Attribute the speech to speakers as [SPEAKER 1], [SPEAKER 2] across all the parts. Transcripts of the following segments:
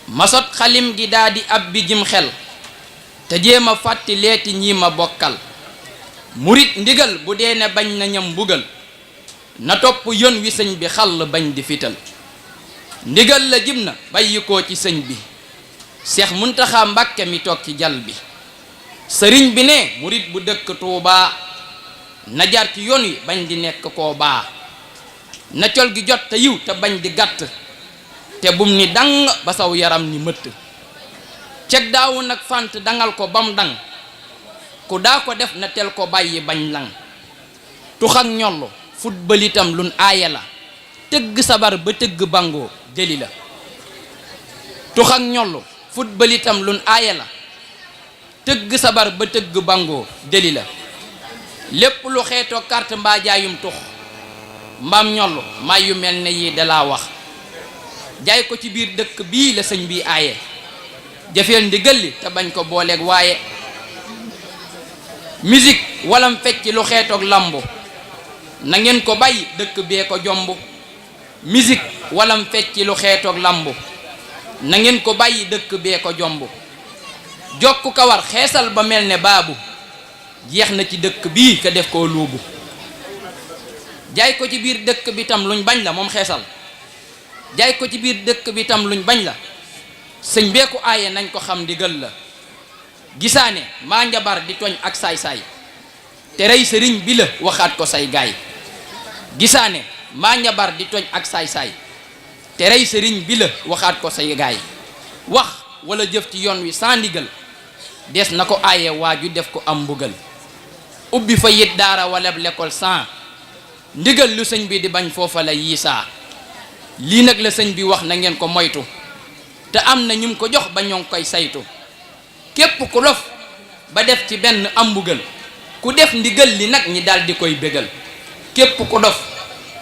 [SPEAKER 1] masot xalim gi daa di ab bi jim xel te jéema fàtti leeti ñi ma bokkal murit ndigal bu dee ne bañ na ñam mbugal na topp yoon wi sëñ bi xàll bañ di fital ndigal la jib na bàyyi koo ci sëñ bi Seex Muntaxa Mbàkke mi toog ci jal bi sëriñ bi ne murit bu dëkk Tuubaa na jaar ci yoon wi bañ di nekk koo baa na col gi jot te yiw te bañ di gàtt te bum ni dang ba saw yaram ni mëtt ceg daawu nag fant dangal ko bam dang ku daa ko def na tel ko bàyyi bañ lang tux ak ñollu football itam lun aaya la tëgg sabar ba tëgg bangoo jëli la tux ak ñollu football itam lun aaya la tëgg sabar ba tëgg bangoo jëli la lépp lu xeetoo carte mbaa jaayum tux mbaam ñollu may yu mel ne yi dalaa wax jaay ko ci biir dëkk bii la sëñ bi aaye jëfeel ndigal li te bañ ko booleeg waaye musique walam fecc lu xeetoog lambu na ngeen ko bàyyi dëkk bee ko jomb musique walam fecc lu xeetoog lambu na ngeen ko bàyyi dëkk bee ko jomb jokku kawar xeesal ba mel ne baabu jeex na ci dëkk bii ka def koo luubu jaay ko ci biir dëkk bi tam luñ bañ la moom xeesal jaay ko ci biir dëkk bi tam luñ bañ la sëñ bee ko aaye nañ ko xam ndigal la gisaane maa njabar di tooñ ak saay-saay te rey sëriñ bi la waxaat ko say gaay gisaane maa njabar di tooñ ak saay-saay te rey sëriñ bi la waxaat ko say gaay wax wala jëf ci yoon wi sans ndigal des na ko aaye waaju def ko am mbugal ubbi fa yit daara wala l'école sans ndigal lu sëñ bi di bañ foofa la yiisaa lii nag la sëñ bi wax na ngeen ko moytu te am na ñum ko jox ba ñoo ngi koy saytu képp ku lof ba def ci benn am mbugal ku def ndigal li nag ñi daal di koy bégal képp ku dof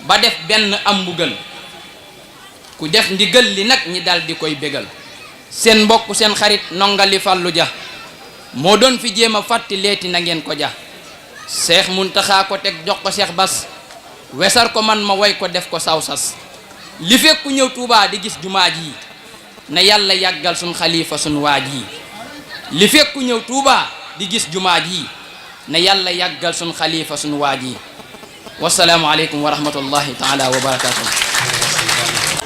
[SPEAKER 1] ba def benn am mbugal ku def ndigal li nag ñi daal di koy bégal seen mbokk seen xarit nongali Fàllu Ja moo doon fi jéem a fàtti leeti na ngeen ko ja Seex Muntaxa ko teg jox ko Seex Bas wesar ko man ma woy ko def ko saw sas li fekk ku ñëw Tuubaa di gis jumaa ji na yàlla yàggal suñ xalifa suñ waaj yi li fekk ku ñëw Tuubaa di gis jumaa ji na yàlla yàggal suñ xalifa suñ waaj yi wasalaamu aleykum wa rahmatullahi taala wa barakatuh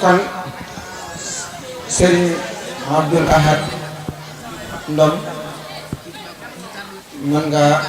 [SPEAKER 2] kon Serigne Abdoul Ahad Ndom mën nga